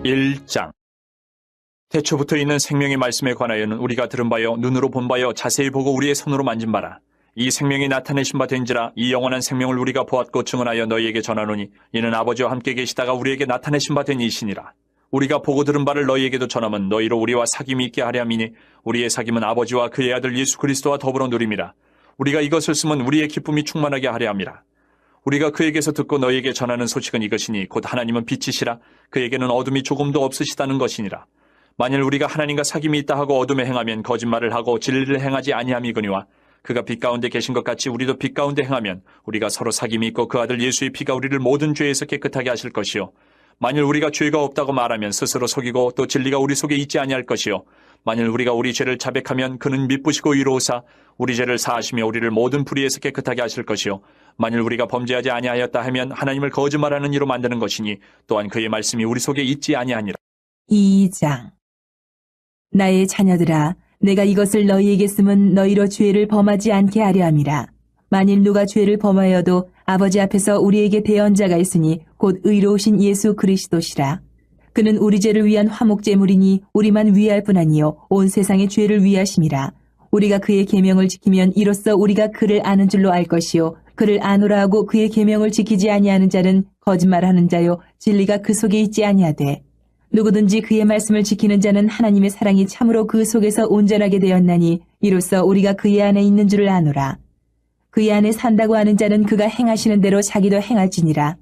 1장. 태초부터 있는 생명의 말씀에 관하여는 우리가 들은 바요 눈으로 본 바요 자세히 보고 우리의 손으로 만진 바라. 이 생명이 나타내신 바 된지라. 이 영원한 생명을 우리가 보았고 증언하여 너희에게 전하노니 이는 아버지와 함께 계시다가 우리에게 나타내신 바 된 이시니라. 우리가 보고 들은 바를 너희에게도 전함은 너희로 우리와 사귐이 있게 하려 함이니 우리의 사귐은 아버지와 그의 아들 예수 그리스도와 더불어 누림이라. 우리가 이것을 쓰면 우리의 기쁨이 충만하게 하려 함이라. 우리가 그에게서 듣고 너희에게 전하는 소식은 이것이니 곧 하나님은 빛이시라. 그에게는 어둠이 조금도 없으시다는 것이니라. 만일 우리가 하나님과 사귐이 있다 하고 어둠에 행하면 거짓말을 하고 진리를 행하지 아니함이거니와 그가 빛 가운데 계신 것 같이 우리도 빛 가운데 행하면 우리가 서로 사귐이 있고 그 아들 예수의 피가 우리를 모든 죄에서 깨끗하게 하실 것이요 만일 우리가 죄가 없다고 말하면 스스로 속이고 또 진리가 우리 속에 있지 아니할 것이요 만일 우리가 우리 죄를 자백하면 그는 미쁘시고 의로우사 우리 죄를 사하시며 우리를 모든 불의에서 깨끗하게 하실 것이요 만일 우리가 범죄하지 아니하였다 하면 하나님을 거짓말하는 이로 만드는 것이니 또한 그의 말씀이 우리 속에 있지 아니하니라. 2장. 나의 자녀들아, 내가 이것을 너희에게 쓰면 너희로 죄를 범하지 않게 하려 함이라. 만일 누가 죄를 범하여도 아버지 앞에서 우리에게 대언자가 있으니 곧 의로우신 예수 그리스도시라. 그는 우리 죄를 위한 화목제물이니 우리만 위할 뿐 아니요 온 세상의 죄를 위하심이라. 우리가 그의 계명을 지키면 이로써 우리가 그를 아는 줄로 알 것이요 그를 아노라 하고 그의 계명을 지키지 아니하는 자는 거짓말하는 자요 진리가 그 속에 있지 아니하되 누구든지 그의 말씀을 지키는 자는 하나님의 사랑이 참으로 그 속에서 온전하게 되었나니 이로써 우리가 그의 안에 있는 줄을 아노라. 그의 안에 산다고 하는 자는 그가 행하시는 대로 자기도 행할지니라.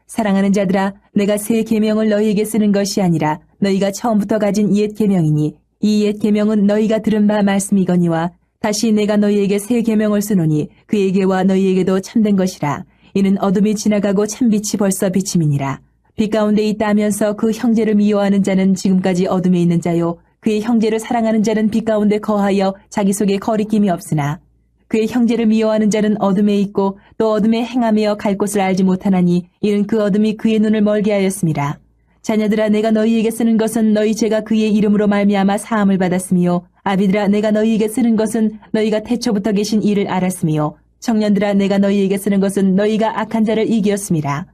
사랑하는 자들아, 내가 새 계명을 너희에게 쓰는 것이 아니라 너희가 처음부터 가진 옛 계명이니 이 옛 계명은 너희가 들은 바 말씀이거니와 다시 내가 너희에게 새 계명을 쓰노니 그에게와 너희에게도 참된 것이라. 이는 어둠이 지나가고 참빛이 벌써 비침이니라. 빛 가운데 있다 하면서 그 형제를 미워하는 자는 지금까지 어둠에 있는 자요 그의 형제를 사랑하는 자는 빛 가운데 거하여 자기 속에 거리낌이 없으나 그의 형제를 미워하는 자는 어둠에 있고 또 어둠에 행하며 갈 곳을 알지 못하나니 이는 그 어둠이 그의 눈을 멀게 하였습니다. 자녀들아, 내가 너희에게 쓰는 것은 너희 죄가 그의 이름으로 말미암아 사함을 받았으며 아비들아, 내가 너희에게 쓰는 것은 너희가 태초부터 계신 이를 알았으며 청년들아, 내가 너희에게 쓰는 것은 너희가 악한 자를 이기었습니다.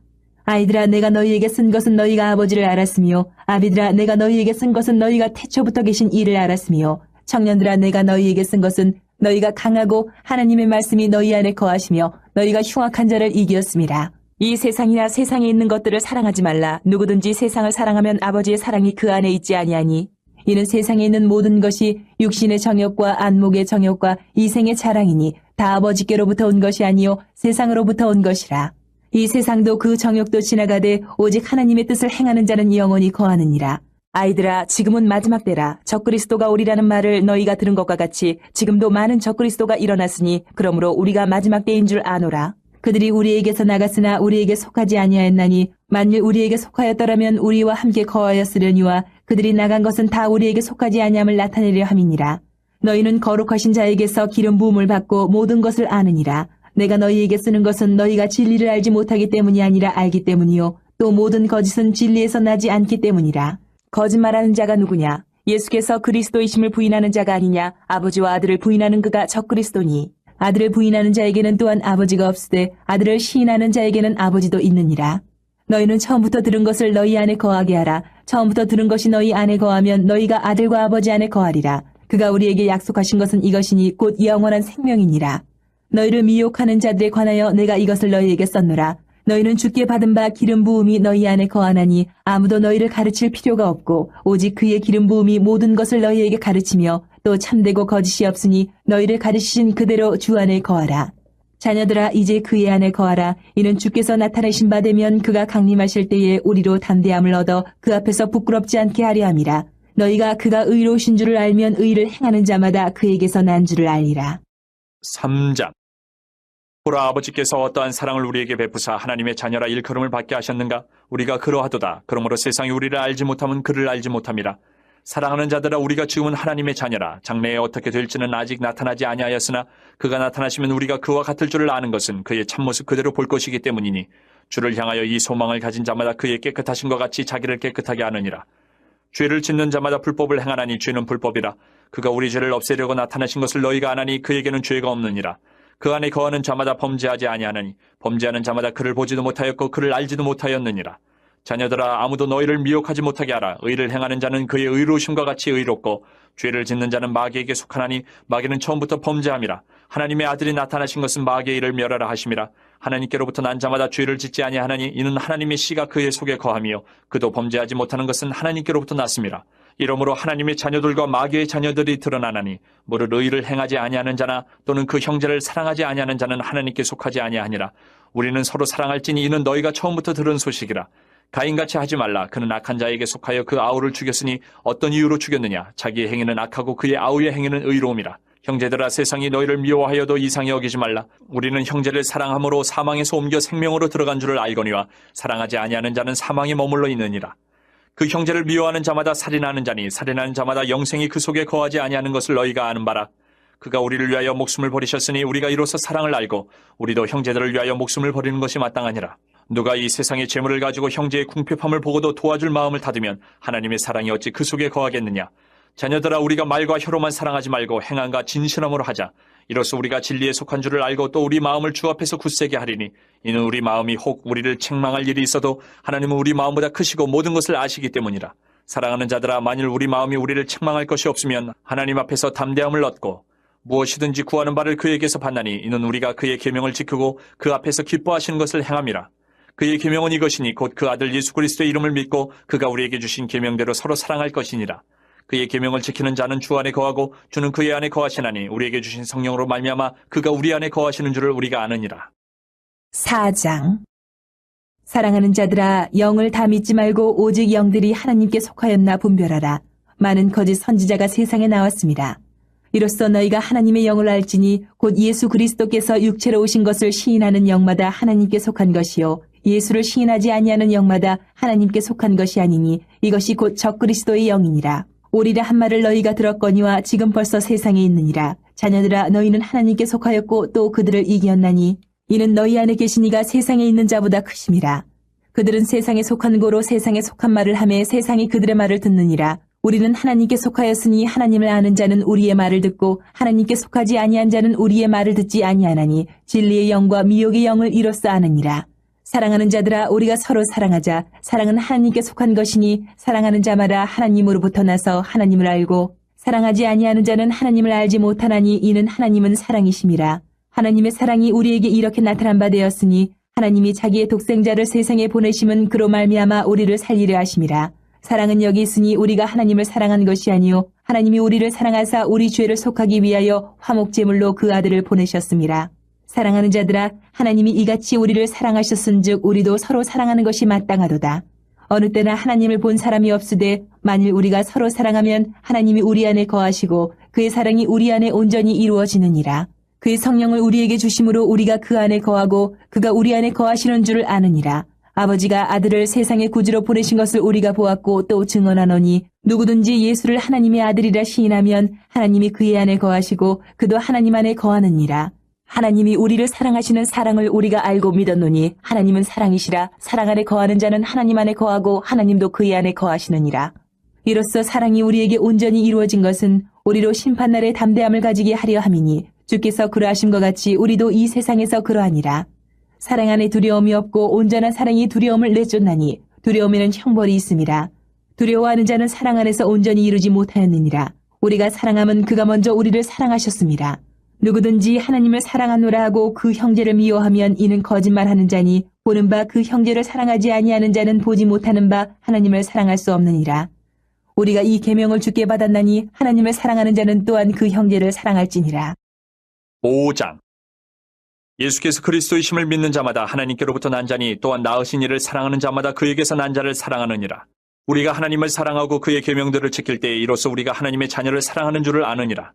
아이들아, 내가 너희에게 쓴 것은 너희가 아버지를 알았으며 아비들아, 내가 너희에게 쓴 것은 너희가 태초부터 계신 이를 알았으며 청년들아, 내가 너희에게 쓴 것은 너희가 강하고 하나님의 말씀이 너희 안에 거하시며 너희가 흉악한 자를 이기었습니다. 이 세상이나 세상에 있는 것들을 사랑하지 말라. 누구든지 세상을 사랑하면 아버지의 사랑이 그 안에 있지 아니하니 이는 세상에 있는 모든 것이 육신의 정욕과 안목의 정욕과 이생의 자랑이니 다 아버지께로부터 온 것이 아니요 세상으로부터 온 것이라. 이 세상도 그 정욕도 지나가되 오직 하나님의 뜻을 행하는 자는 영원히 거하느니라. 아이들아, 지금은 마지막 때라. 적그리스도가 오리라는 말을 너희가 들은 것과 같이 지금도 많은 적그리스도가 일어났으니 그러므로 우리가 마지막 때인 줄 아노라. 그들이 우리에게서 나갔으나 우리에게 속하지 아니하였나니 만일 우리에게 속하였더라면 우리와 함께 거하였으려니와 그들이 나간 것은 다 우리에게 속하지 아니함을 나타내려 함이니라. 너희는 거룩하신 자에게서 기름 부음을 받고 모든 것을 아느니라. 내가 너희에게 쓰는 것은 너희가 진리를 알지 못하기 때문이 아니라 알기 때문이요 또 모든 거짓은 진리에서 나지 않기 때문이라. 거짓말하는 자가 누구냐? 예수께서 그리스도이심을 부인하는 자가 아니냐? 아버지와 아들을 부인하는 그가 적그리스도니 아들을 부인하는 자에게는 또한 아버지가 없으되 아들을 시인하는 자에게는 아버지도 있느니라. 너희는 처음부터 들은 것을 너희 안에 거하게 하라. 처음부터 들은 것이 너희 안에 거하면 너희가 아들과 아버지 안에 거하리라. 그가 우리에게 약속하신 것은 이것이니 곧 영원한 생명이니라. 너희를 미혹하는 자들에 관하여 내가 이것을 너희에게 썼노라. 너희는 주께 받은 바 기름 부음이 너희 안에 거하나니 아무도 너희를 가르칠 필요가 없고 오직 그의 기름 부음이 모든 것을 너희에게 가르치며 또 참되고 거짓이 없으니 너희를 가르치신 그대로 주 안에 거하라. 자녀들아, 이제 그의 안에 거하라. 이는 주께서 나타내신 바 되면 그가 강림하실 때에 우리로 담대함을 얻어 그 앞에서 부끄럽지 않게 하려 함이라. 너희가 그가 의로우신 줄을 알면 의를 행하는 자마다 그에게서 난 줄을 알리라. 3장. 보라, 아버지께서 어떠한 사랑을 우리에게 베푸사 하나님의 자녀라 일컬음을 받게 하셨는가? 우리가 그러하도다. 그러므로 세상이 우리를 알지 못하면 그를 알지 못함이라. 사랑하는 자들아, 우리가 지금은 하나님의 자녀라. 장래에 어떻게 될지는 아직 나타나지 아니하였으나 그가 나타나시면 우리가 그와 같을 줄을 아는 것은 그의 참모습 그대로 볼 것이기 때문이니 주를 향하여 이 소망을 가진 자마다 그의 깨끗하심과 같이 자기를 깨끗하게 하느니라. 죄를 짓는 자마다 불법을 행하나니 죄는 불법이라. 그가 우리 죄를 없애려고 나타나신 것을 너희가 아나니 그에게는 죄가 없느니라. 그 안에 거하는 자마다 범죄하지 아니하느니 범죄하는 자마다 그를 보지도 못하였고 그를 알지도 못하였느니라. 자녀들아, 아무도 너희를 미혹하지 못하게 하라. 의를 행하는 자는 그의 의로우심과 같이 의롭고 죄를 짓는 자는 마귀에게 속하나니 마귀는 처음부터 범죄함이라. 하나님의 아들이 나타나신 것은 마귀의 일을 멸하라 하심이라. 하나님께로부터 난 자마다 죄를 짓지 아니하나니 이는 하나님의 씨가 그의 속에 거함이요 그도 범죄하지 못하는 것은 하나님께로부터 났음이라. 이러므로 하나님의 자녀들과 마귀의 자녀들이 드러나나니 무릇 의를 행하지 아니하는 자나 또는 그 형제를 사랑하지 아니하는 자는 하나님께 속하지 아니하니라. 우리는 서로 사랑할지니 이는 너희가 처음부터 들은 소식이라. 가인같이 하지 말라. 그는 악한 자에게 속하여 그 아우를 죽였으니 어떤 이유로 죽였느냐. 자기의 행위는 악하고 그의 아우의 행위는 의로움이라. 형제들아, 세상이 너희를 미워하여도 이상히 여기지 말라. 우리는 형제를 사랑함으로 사망에서 옮겨 생명으로 들어간 줄을 알거니와 사랑하지 아니하는 자는 사망에 머물러 있느니라. 그 형제를 미워하는 자마다 살인하는 자니 살인하는 자마다 영생이 그 속에 거하지 아니하는 것을 너희가 아는 바라. 그가 우리를 위하여 목숨을 버리셨으니 우리가 이로써 사랑을 알고 우리도 형제들을 위하여 목숨을 버리는 것이 마땅하니라. 누가 이 세상의 재물을 가지고 형제의 궁핍함을 보고도 도와줄 마음을 닫으면 하나님의 사랑이 어찌 그 속에 거하겠느냐. 자녀들아, 우리가 말과 혀로만 사랑하지 말고 행함과 진실함으로 하자. 이로써 우리가 진리에 속한 줄을 알고 또 우리 마음을 주 앞에서 굳세게 하리니 이는 우리 마음이 혹 우리를 책망할 일이 있어도 하나님은 우리 마음보다 크시고 모든 것을 아시기 때문이라. 사랑하는 자들아, 만일 우리 마음이 우리를 책망할 것이 없으면 하나님 앞에서 담대함을 얻고 무엇이든지 구하는 바를 그에게서 받나니 이는 우리가 그의 계명을 지키고 그 앞에서 기뻐하시는 것을 행함이라. 그의 계명은 이것이니 곧 그 아들 예수 그리스도의 이름을 믿고 그가 우리에게 주신 계명대로 서로 사랑할 것이니라. 그의 계명을 지키는 자는 주 안에 거하고 주는 그의 안에 거하시나니 우리에게 주신 성령으로 말미암아 그가 우리 안에 거하시는 줄을 우리가 아느니라. 4장. 사랑하는 자들아, 영을 다 믿지 말고 오직 영들이 하나님께 속하였나 분별하라. 많은 거짓 선지자가 세상에 나왔습니다. 이로써 너희가 하나님의 영을 알지니 곧 예수 그리스도께서 육체로 오신 것을 시인하는 영마다 하나님께 속한 것이요 예수를 시인하지 아니하는 영마다 하나님께 속한 것이 아니니 이것이 곧 적그리스도의 영이니라. 오리라 한 말을 너희가 들었거니와 지금 벌써 세상에 있느니라. 자녀들아, 너희는 하나님께 속하였고 또 그들을 이기었나니 이는 너희 안에 계신 이가 세상에 있는 자보다 크심이라. 그들은 세상에 속한 고로 세상에 속한 말을 하매 세상이 그들의 말을 듣느니라. 우리는 하나님께 속하였으니 하나님을 아는 자는 우리의 말을 듣고 하나님께 속하지 아니한 자는 우리의 말을 듣지 아니하나니 진리의 영과 미혹의 영을 이로써 아느니라. 사랑하는 자들아, 우리가 서로 사랑하자. 사랑은 하나님께 속한 것이니 사랑하는 자마다 하나님으로부터 나서 하나님을 알고 사랑하지 아니하는 자는 하나님을 알지 못하나니 이는 하나님은 사랑이심이라. 하나님의 사랑이 우리에게 이렇게 나타난 바 되었으니 하나님이 자기의 독생자를 세상에 보내심은 그로 말미암아 우리를 살리려 하심이라. 사랑은 여기 있으니 우리가 하나님을 사랑한 것이 아니요 하나님이 우리를 사랑하사 우리 죄를 속하기 위하여 화목제물로 그 아들을 보내셨습니다. 사랑하는 자들아, 하나님이 이같이 우리를 사랑하셨은즉 우리도 서로 사랑하는 것이 마땅하도다. 어느 때나 하나님을 본 사람이 없으되 만일 우리가 서로 사랑하면 하나님이 우리 안에 거하시고 그의 사랑이 우리 안에 온전히 이루어지느니라. 그의 성령을 우리에게 주심으로 우리가 그 안에 거하고 그가 우리 안에 거하시는 줄을 아느니라. 아버지가 아들을 세상의 구주로 보내신 것을 우리가 보았고 또 증언하노니 누구든지 예수를 하나님의 아들이라 시인하면 하나님이 그의 안에 거하시고 그도 하나님 안에 거하느니라. 하나님이 우리를 사랑하시는 사랑을 우리가 알고 믿었노니 하나님은 사랑이시라. 사랑 안에 거하는 자는 하나님 안에 거하고 하나님도 그의 안에 거하시느니라. 이로써 사랑이 우리에게 온전히 이루어진 것은 우리로 심판날에 담대함을 가지게 하려 함이니 주께서 그러하심과 같이 우리도 이 세상에서 그러하니라. 사랑 안에 두려움이 없고 온전한 사랑이 두려움을 내쫓나니 두려움에는 형벌이 있음이라. 두려워하는 자는 사랑 안에서 온전히 이루지 못하였느니라. 우리가 사랑함은 그가 먼저 우리를 사랑하셨습니다. 누구든지 하나님을 사랑하노라 하고 그 형제를 미워하면 이는 거짓말하는 자니 보는 바 그 형제를 사랑하지 아니하는 자는 보지 못하는 바 하나님을 사랑할 수 없느니라. 우리가 이 계명을 주께 받았나니 하나님을 사랑하는 자는 또한 그 형제를 사랑할지니라. 5장. 예수께서 그리스도이심을 믿는 자마다 하나님께로부터 난 자니 또한 낳으신 이를 사랑하는 자마다 그에게서 난 자를 사랑하느니라. 우리가 하나님을 사랑하고 그의 계명들을 지킬 때에 이로써 우리가 하나님의 자녀를 사랑하는 줄을 아느니라.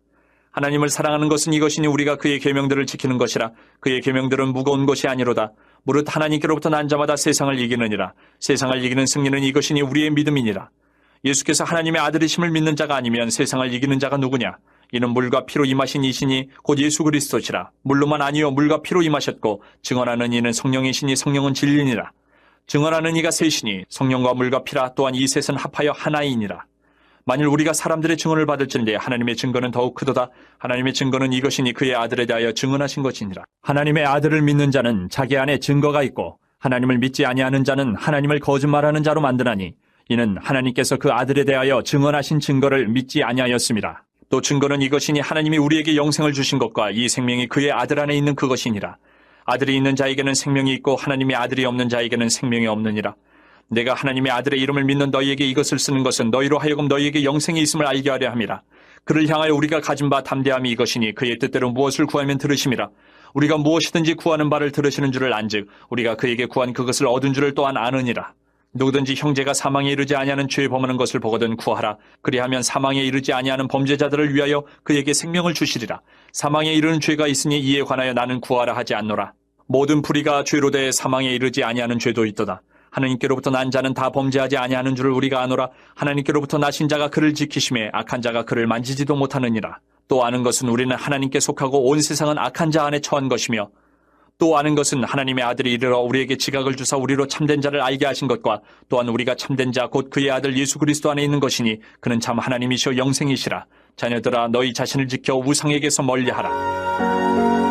하나님을 사랑하는 것은 이것이니 우리가 그의 계명들을 지키는 것이라. 그의 계명들은 무거운 것이 아니로다. 무릇 하나님께로부터 난 자마다 세상을 이기느니라. 세상을 이기는 승리는 이것이니 우리의 믿음이니라. 예수께서 하나님의 아들이심을 믿는 자가 아니면 세상을 이기는 자가 누구냐? 이는 물과 피로 임하신 이시니 곧 예수 그리스도시라. 물로만 아니요 물과 피로 임하셨고 증언하는 이는 성령이시니 성령은 진리니라. 증언하는 이가 셋이니 성령과 물과 피라. 또한 이 셋은 합하여 하나이니라. 만일 우리가 사람들의 증언을 받을진대 하나님의 증거는 더욱 크도다. 하나님의 증거는 이것이니 그의 아들에 대하여 증언하신 것이니라. 하나님의 아들을 믿는 자는 자기 안에 증거가 있고 하나님을 믿지 아니하는 자는 하나님을 거짓말하는 자로 만드나니 이는 하나님께서 그 아들에 대하여 증언하신 증거를 믿지 아니하였습니다. 또 증거는 이것이니 하나님이 우리에게 영생을 주신 것과 이 생명이 그의 아들 안에 있는 그것이니라. 아들이 있는 자에게는 생명이 있고 하나님의 아들이 없는 자에게는 생명이 없느니라. 내가 하나님의 아들의 이름을 믿는 너희에게 이것을 쓰는 것은 너희로 하여금 너희에게 영생이 있음을 알게 하려 함이라. 그를 향하여 우리가 가진 바 담대함이 이것이니 그의 뜻대로 무엇을 구하면 들으심이라. 우리가 무엇이든지 구하는 바를 들으시는 줄을 안즉 우리가 그에게 구한 그것을 얻은 줄을 또한 아느니라. 누구든지 형제가 사망에 이르지 아니하는 죄 범하는 것을 보거든 구하라. 그리하면 사망에 이르지 아니하는 범죄자들을 위하여 그에게 생명을 주시리라. 사망에 이르는 죄가 있으니 이에 관하여 나는 구하라 하지 않노라. 모든 불의가 죄로 대해 사망에 이르지 아니하는 죄도 있도다. 하나님께로부터 난 자는 다 범죄하지 아니하는 줄을 우리가 아노라. 하나님께로부터 나신 자가 그를 지키심에 악한 자가 그를 만지지도 못하느니라. 또 아는 것은 우리는 하나님께 속하고 온 세상은 악한 자 안에 처한 것이며 또 아는 것은 하나님의 아들이 이르러 우리에게 지각을 주사 우리로 참된 자를 알게 하신 것과 또한 우리가 참된 자 곧 그의 아들 예수 그리스도 안에 있는 것이니 그는 참 하나님이시여 영생이시라. 자녀들아 너희 자신을 지켜 우상에게서 멀리하라.